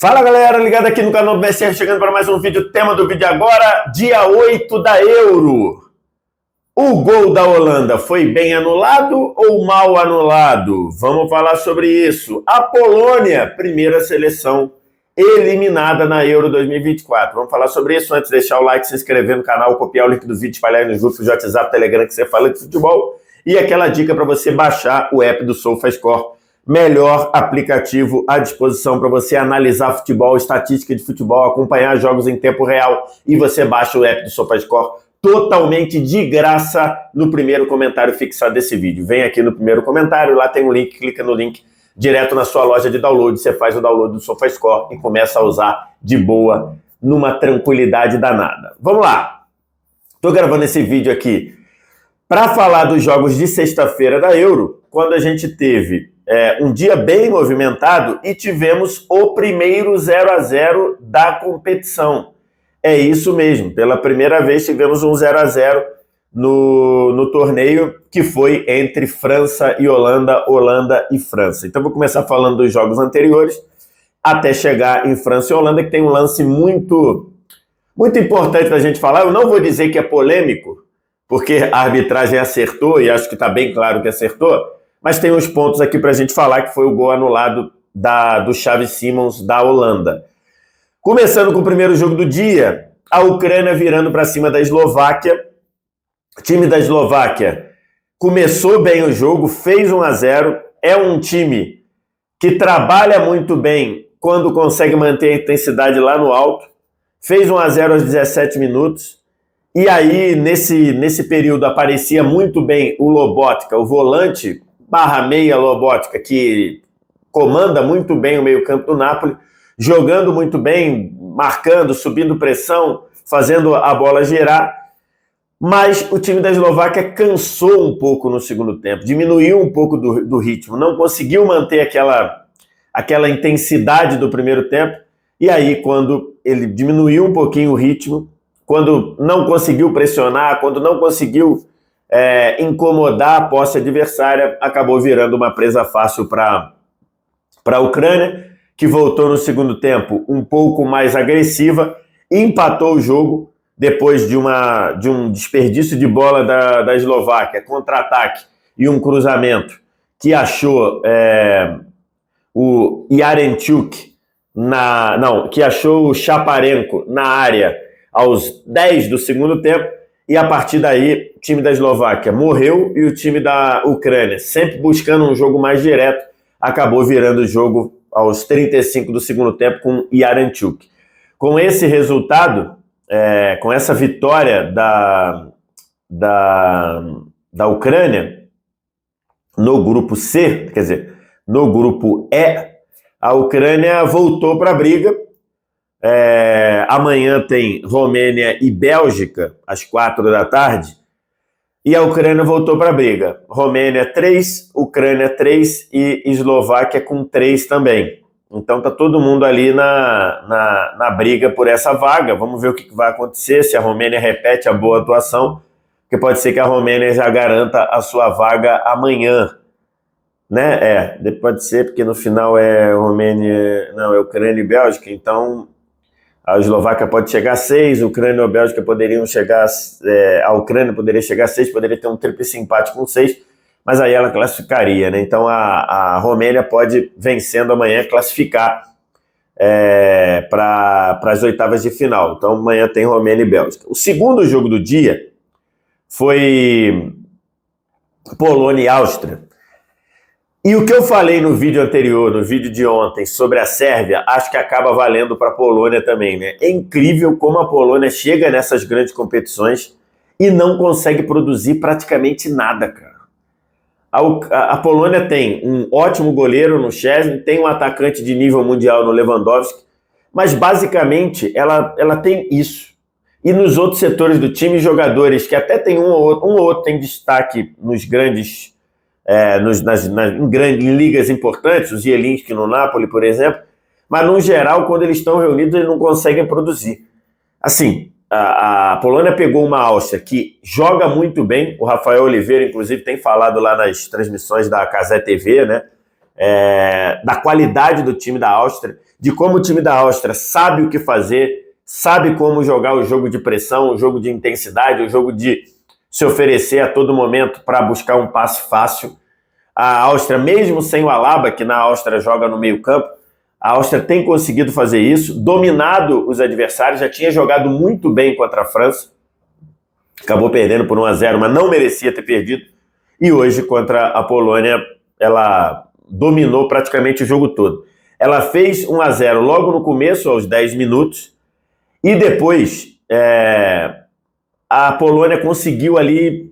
Fala galera, ligado aqui no canal do BSR, chegando para mais um vídeo. Tema do vídeo agora, dia 8 da Euro. O gol da Holanda foi bem anulado ou mal anulado? Vamos falar sobre isso. A Polônia, primeira seleção eliminada na Euro 2024. Vamos falar sobre isso. Antes de deixar o like, se inscrever no canal, copiar o link do vídeo, espalhar aí nos grupos de WhatsApp, Telegram, que você fala de futebol. E aquela dica para você baixar o app do SofaScore. Melhor aplicativo à disposição para você analisar futebol, estatística de futebol, acompanhar jogos em tempo real. E você baixa o app do SofaScore totalmente de graça no primeiro comentário fixado desse vídeo. Vem aqui no primeiro comentário, lá tem um link, clica no link direto na sua loja de download. Você faz o download do SofaScore e começa a usar de boa, numa tranquilidade danada. Vamos lá! Estou gravando esse vídeo aqui para falar dos jogos de sexta-feira da Euro, quando a gente teve um dia bem movimentado e tivemos o primeiro 0x0 da competição. É isso mesmo, pela primeira vez tivemos um 0x0 no torneio, que foi entre França e Holanda, Holanda e França. Então vou começar falando dos jogos anteriores, até chegar em França e Holanda, que tem um lance muito importante para a gente falar. Eu não vou dizer que é polêmico, porque a arbitragem acertou, e acho que está bem claro que acertou, mas tem uns pontos aqui para a gente falar, que foi o gol anulado do Xavi Simons da Holanda. Começando com o primeiro jogo do dia, a Ucrânia virando para cima da Eslováquia. O time da Eslováquia começou bem o jogo, fez 1x0. É um time que trabalha muito bem quando consegue manter a intensidade lá no alto. Fez 1x0 aos 17 minutos. E aí, nesse período, aparecia muito bem o Lobotka, o volante /meia Lobotka, que comanda muito bem o meio-campo do Napoli, jogando muito bem, marcando, subindo pressão, fazendo a bola girar. Mas o time da Eslováquia cansou um pouco no segundo tempo, diminuiu um pouco do ritmo, não conseguiu manter aquela intensidade do primeiro tempo. E aí, quando ele diminuiu um pouquinho o ritmo, quando não conseguiu pressionar, quando não conseguiu incomodar a posse adversária, acabou virando uma presa fácil para a Ucrânia, que voltou no segundo tempo um pouco mais agressiva, empatou o jogo depois de um desperdício de bola da Eslováquia, contra-ataque e um cruzamento que achou o Yarenchuk, que achou o Shaparenko na área aos 10 do segundo tempo, e a partir daí o time da Eslováquia morreu e o time da Ucrânia, sempre buscando um jogo mais direto, acabou virando o jogo aos 35 do segundo tempo com Yarenchuk. Com esse resultado, com essa vitória da Ucrânia no grupo C, quer dizer, no grupo E, a Ucrânia voltou para a briga. Amanhã tem Romênia e Bélgica, às 4 da tarde, e a Ucrânia voltou para a briga. Romênia 3, Ucrânia 3 e Eslováquia com 3 também. Então tá todo mundo ali na briga por essa vaga. Vamos ver o que vai acontecer, se a Romênia repete a boa atuação, porque pode ser que a Romênia já garanta a sua vaga amanhã, né? Pode ser, porque no final é Ucrânia e Bélgica, então a Eslováquia pode chegar a 6, a Ucrânia ou a Bélgica poderiam chegar, a Ucrânia poderia chegar a 6, poderia ter um tríplice empate com 6, mas aí ela classificaria, né? Então a Romênia pode, vencendo amanhã, classificar para as oitavas de final. Então amanhã tem Romênia e Bélgica. O segundo jogo do dia foi Polônia e Áustria. E o que eu falei no vídeo anterior, no vídeo de ontem, sobre a Sérvia, acho que acaba valendo para a Polônia também, né? É incrível como a Polônia chega nessas grandes competições e não consegue produzir praticamente nada, cara. A Polônia tem um ótimo goleiro no Szczęsny, tem um atacante de nível mundial no Lewandowski, mas basicamente ela tem isso. E nos outros setores do time, jogadores que até tem um ou outro tem destaque nos grandes... em ligas importantes, o Zielinski no Napoli, por exemplo, mas no geral, quando eles estão reunidos, eles não conseguem produzir. Assim, a Polônia pegou uma Áustria que joga muito bem, o Rafael Oliveira, inclusive, tem falado lá nas transmissões da Casé TV, né, da qualidade do time da Áustria, de como o time da Áustria sabe o que fazer, sabe como jogar o jogo de pressão, o jogo de intensidade, o jogo de se oferecer a todo momento para buscar um passe fácil. A Áustria, mesmo sem o Alaba, que na Áustria joga no meio campo, a Áustria tem conseguido fazer isso, dominado os adversários, já tinha jogado muito bem contra a França, acabou perdendo por 1-0, mas não merecia ter perdido, e hoje contra a Polônia ela dominou praticamente o jogo todo. Ela fez 1-0 logo no começo, aos 10 minutos, e depois a Polônia conseguiu ali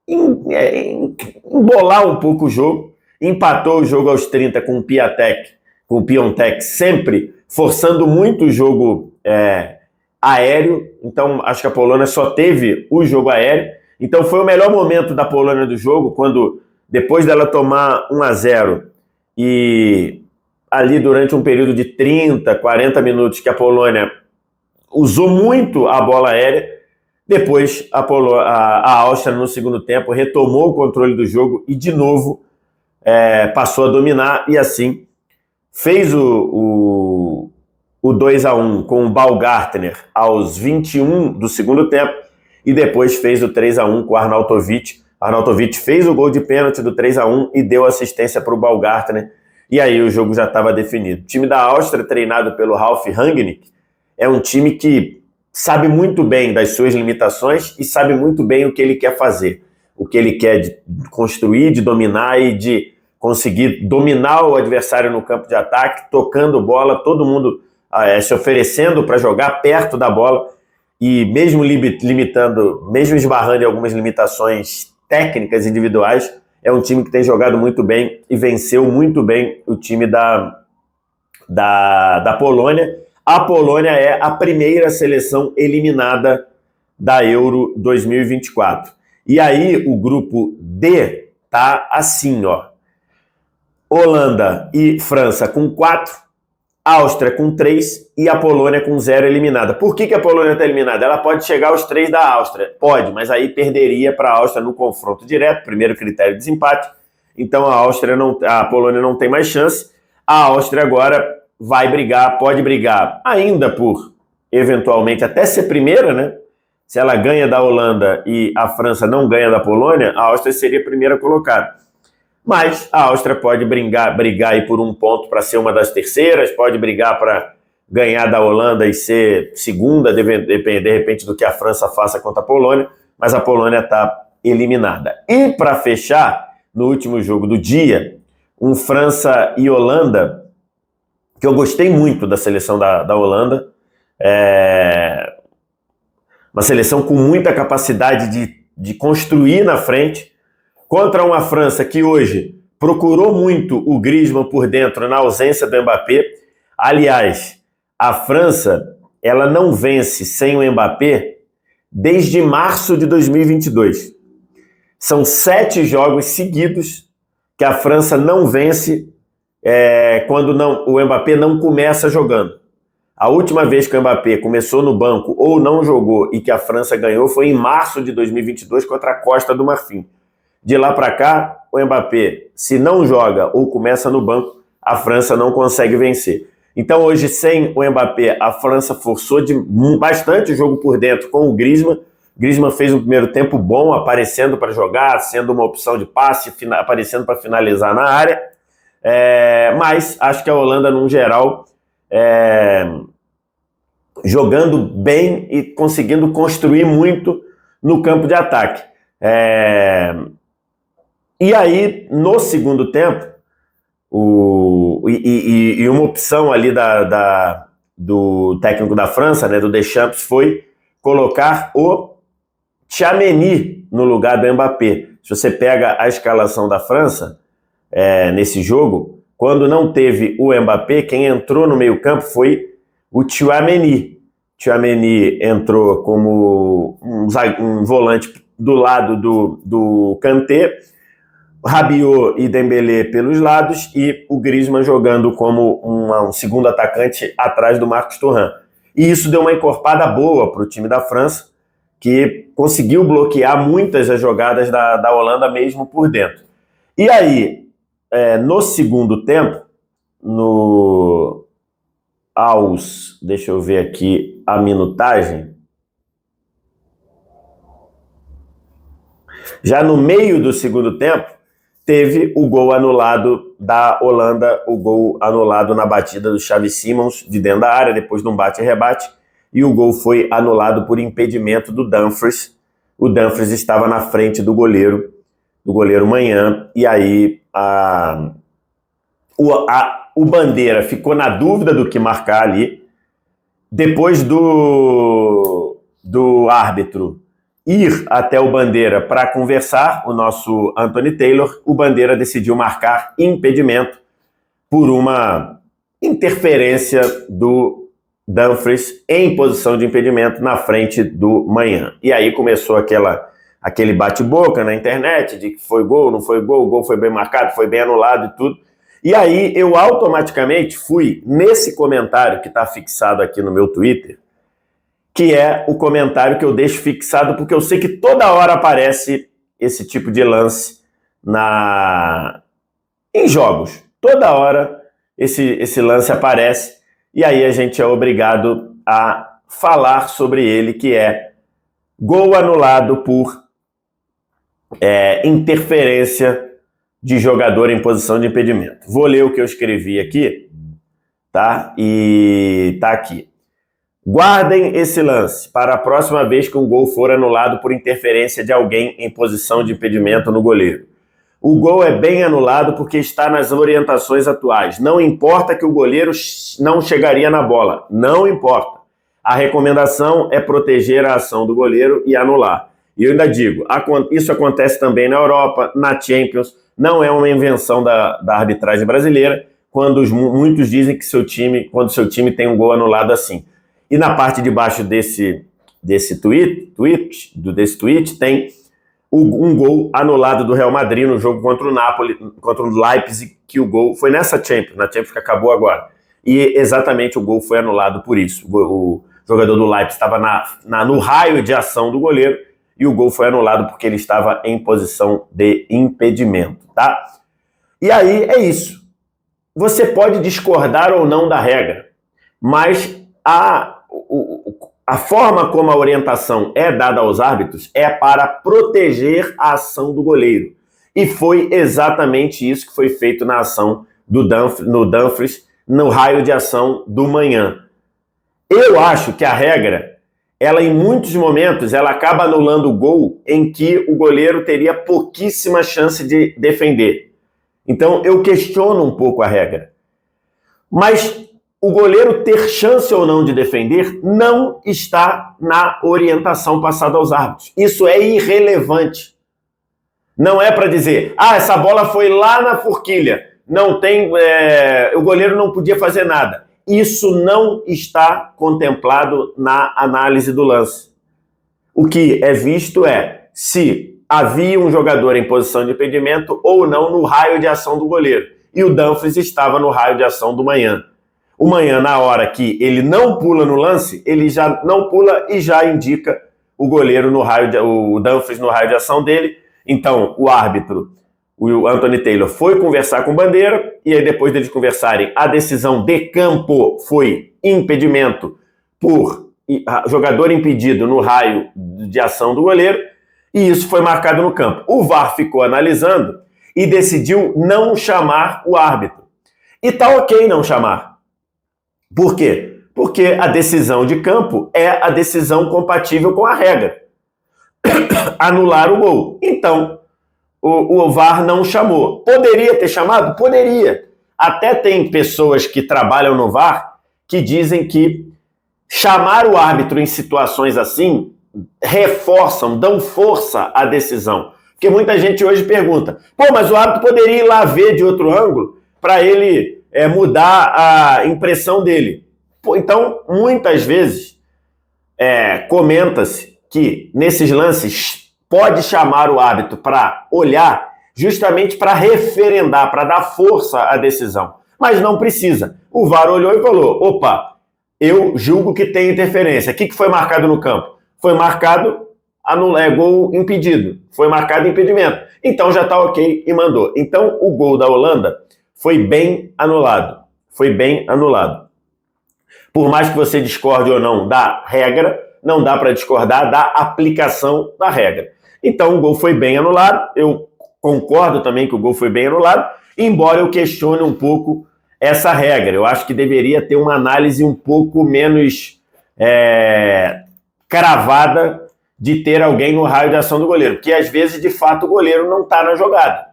embolar um pouco o jogo, empatou o jogo aos 30 com o Piontek sempre forçando muito o jogo aéreo, então acho que a Polônia só teve o jogo aéreo, então foi o melhor momento da Polônia do jogo, quando depois dela tomar 1-0 e ali durante um período de 30, 40 minutos que a Polônia usou muito a bola aérea, depois a Áustria no segundo tempo retomou o controle do jogo e de novo passou a dominar e assim fez o 2-1 com o Baumgartner aos 21 do segundo tempo e depois fez o 3-1 com o Arnautovic. Arnautovic fez o gol de pênalti do 3-1 e deu assistência para o Baumgartner e aí o jogo já estava definido. O time da Áustria, treinado pelo Ralf Rangnick, é um time que sabe muito bem das suas limitações e sabe muito bem o que ele quer fazer, o que ele quer de construir, de dominar e de conseguir dominar o adversário no campo de ataque, tocando bola, todo mundo se oferecendo para jogar perto da bola e mesmo limitando, mesmo esbarrando em algumas limitações técnicas individuais, é um time que tem jogado muito bem e venceu muito bem o time da Polônia. A Polônia é a primeira seleção eliminada da Euro 2024. E aí o grupo D tá assim, ó. Holanda e França com 4, Áustria com 3 e a Polônia com 0 eliminada. Por que a Polônia está eliminada? Ela pode chegar aos 3 da Áustria. Pode, mas aí perderia para a Áustria no confronto direto, primeiro critério de desempate. Então a Polônia não tem mais chance. A Áustria agora vai brigar, pode brigar ainda por, eventualmente, até ser primeira, né? Se ela ganha da Holanda e a França não ganha da Polônia, a Áustria seria a primeira colocada. Mas a Áustria pode brigar aí por um ponto para ser uma das terceiras, pode brigar para ganhar da Holanda e ser segunda, depender de repente do que a França faça contra a Polônia, mas a Polônia está eliminada. E para fechar, no último jogo do dia, um França e Holanda, que eu gostei muito da seleção da Holanda, uma seleção com muita capacidade de construir na frente, contra uma França que hoje procurou muito o Griezmann por dentro na ausência do Mbappé. Aliás, a França ela não vence sem o Mbappé desde março de 2022. São 7 jogos seguidos que a França não vence quando o Mbappé não começa jogando. A última vez que o Mbappé começou no banco ou não jogou e que a França ganhou foi em março de 2022 contra a Costa do Marfim. De lá para cá, o Mbappé, se não joga ou começa no banco, a França não consegue vencer. Então hoje, sem o Mbappé, a França forçou bastante o jogo por dentro com o Griezmann. Griezmann fez um primeiro tempo bom, aparecendo para jogar, sendo uma opção de passe, aparecendo para finalizar na área. Mas acho que a Holanda, no geral, jogando bem e conseguindo construir muito no campo de ataque. E aí, no segundo tempo, uma opção ali do técnico da França, né, do Deschamps, foi colocar o Tchouaméni no lugar do Mbappé. Se você pega a escalação da França nesse jogo, quando não teve o Mbappé, quem entrou no meio-campo foi o Tchouaméni. Tchouaméni entrou como um volante do lado do Kanté, Rabiot e Dembélé pelos lados e o Griezmann jogando como um segundo atacante atrás do Marcos Thuram. E isso deu uma encorpada boa para o time da França, que conseguiu bloquear muitas das jogadas da Holanda mesmo por dentro. E aí, no segundo tempo, deixa eu ver aqui a minutagem. Já no meio do segundo tempo, teve o gol anulado da Holanda, o gol anulado na batida do Xavi Simons de dentro da área, depois de um bate-rebate, e o gol foi anulado por impedimento do Dumfries. O Dumfries estava na frente do goleiro Manhã, e aí o Bandeira ficou na dúvida do que marcar ali. Depois do árbitro ir até o Bandeira para conversar, o nosso Anthony Taylor, o Bandeira decidiu marcar impedimento por uma interferência do Dumfries em posição de impedimento na frente do Manhã. E aí começou aquele bate-boca na internet de que foi gol, não foi gol, o gol foi bem marcado, foi bem anulado e tudo. E aí eu automaticamente fui nesse comentário que está fixado aqui no meu Twitter, que é o comentário que eu deixo fixado, porque eu sei que toda hora aparece esse tipo de lance em jogos. Toda hora esse lance aparece, e aí a gente é obrigado a falar sobre ele, que é gol anulado por interferência de jogador em posição de impedimento. Vou ler o que eu escrevi aqui, tá? E tá aqui. Guardem esse lance para a próxima vez que um gol for anulado por interferência de alguém em posição de impedimento no goleiro. O gol é bem anulado porque está nas orientações atuais. Não importa que o goleiro não chegaria na bola. Não importa. A recomendação é proteger a ação do goleiro e anular. E eu ainda digo, isso acontece também na Europa, na Champions. Não é uma invenção da arbitragem brasileira, quando muitos dizem que quando seu time tem um gol anulado assim. E na parte de baixo desse tweet tem um gol anulado do Real Madrid no jogo contra o Napoli, contra o Leipzig, que o gol foi na Champions que acabou agora. E exatamente o gol foi anulado por isso. O jogador do Leipzig estava no raio de ação do goleiro e o gol foi anulado porque ele estava em posição de impedimento, tá? E aí é isso. Você pode discordar ou não da regra, mas a forma como a orientação é dada aos árbitros é para proteger a ação do goleiro. E foi exatamente isso que foi feito na ação no Dumfries, no raio de ação do Manhã. Eu acho que a regra, ela em muitos momentos, ela acaba anulando o gol em que o goleiro teria pouquíssima chance de defender. Então eu questiono um pouco a regra. Mas o goleiro ter chance ou não de defender não está na orientação passada aos árbitros. Isso é irrelevante. Não é para dizer, essa bola foi lá na forquilha, o goleiro não podia fazer nada. Isso não está contemplado na análise do lance. O que é visto é se havia um jogador em posição de impedimento ou não no raio de ação do goleiro. E o Dumfries estava no raio de ação do Manhã. O Manhã, na hora que ele não pula no lance, ele já não pula e já indica o goleiro o Dumfries no raio de ação dele. Então, o árbitro, o Anthony Taylor, foi conversar com o Bandeira, e aí depois deles conversarem, a decisão de campo foi impedimento por jogador impedido no raio de ação do goleiro, e isso foi marcado no campo. O VAR ficou analisando e decidiu não chamar o árbitro. E tá ok não chamar. Por quê? Porque a decisão de campo é a decisão compatível com a regra. Anular o gol. Então, o VAR não chamou. Poderia ter chamado? Poderia. Até tem pessoas que trabalham no VAR que dizem que chamar o árbitro em situações assim reforçam, dão força à decisão. Porque muita gente hoje pergunta, mas o árbitro poderia ir lá ver de outro ângulo para ele mudar a impressão dele. Então, muitas vezes, comenta-se que nesses lances pode chamar o árbitro para olhar justamente para referendar, para dar força à decisão. Mas não precisa. O VAR olhou e falou, opa, eu julgo que tem interferência. O que foi marcado no campo? Foi marcado gol impedido. Foi marcado impedimento. Então já está ok e mandou. Então o gol da Holanda foi bem anulado. Foi bem anulado. Por mais que você discorde ou não da regra, não dá para discordar da aplicação da regra. Então o gol foi bem anulado, eu concordo também que o gol foi bem anulado, embora eu questione um pouco essa regra. Eu acho que deveria ter uma análise um pouco menos cravada de ter alguém no raio de ação do goleiro, porque às vezes, de fato, o goleiro não está na jogada.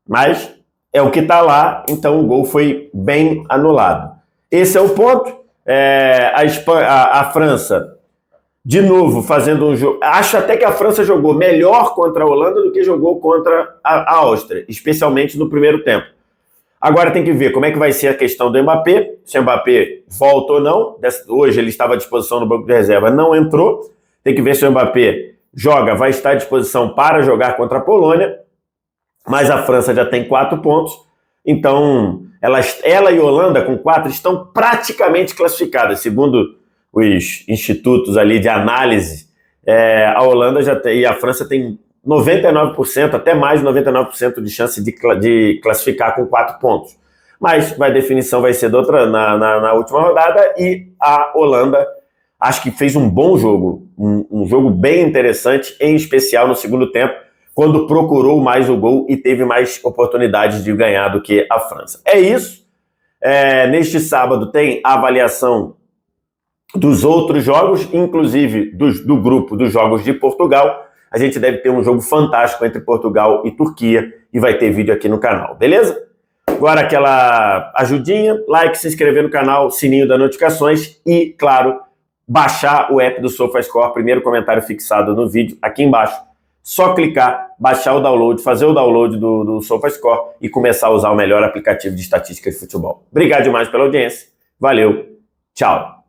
Mas é o que está lá, então o gol foi bem anulado. Esse é o ponto. A França, de novo, fazendo um jogo... Acho até que a França jogou melhor contra a Holanda do que jogou contra a Áustria, especialmente no primeiro tempo. Agora tem que ver como é que vai ser a questão do Mbappé, se o Mbappé volta ou não. Hoje ele estava à disposição no banco de reserva, não entrou. Tem que ver se o Mbappé vai estar à disposição para jogar contra a Polônia. Mas a França já tem 4 pontos. Então, ela e a Holanda, com 4, estão praticamente classificadas. Segundo os institutos ali de análise, a Holanda e a França têm 99%, até mais de 99% de chance de classificar com 4 pontos. Mas a definição vai ser na última rodada, e a Holanda acho que fez um bom jogo, um jogo bem interessante, em especial no segundo tempo, quando procurou mais o gol e teve mais oportunidades de ganhar do que a França. É isso. Neste sábado tem a avaliação dos outros jogos, inclusive do grupo dos jogos de Portugal. A gente deve ter um jogo fantástico entre Portugal e Turquia e vai ter vídeo aqui no canal, beleza? Agora aquela ajudinha, like, se inscrever no canal, sininho das notificações e, claro, baixar o app do SofaScore, primeiro comentário fixado no vídeo aqui embaixo. Só clicar, baixar o download, fazer o download do SofaScore e começar a usar o melhor aplicativo de estatística de futebol. Obrigado demais pela audiência, valeu, tchau!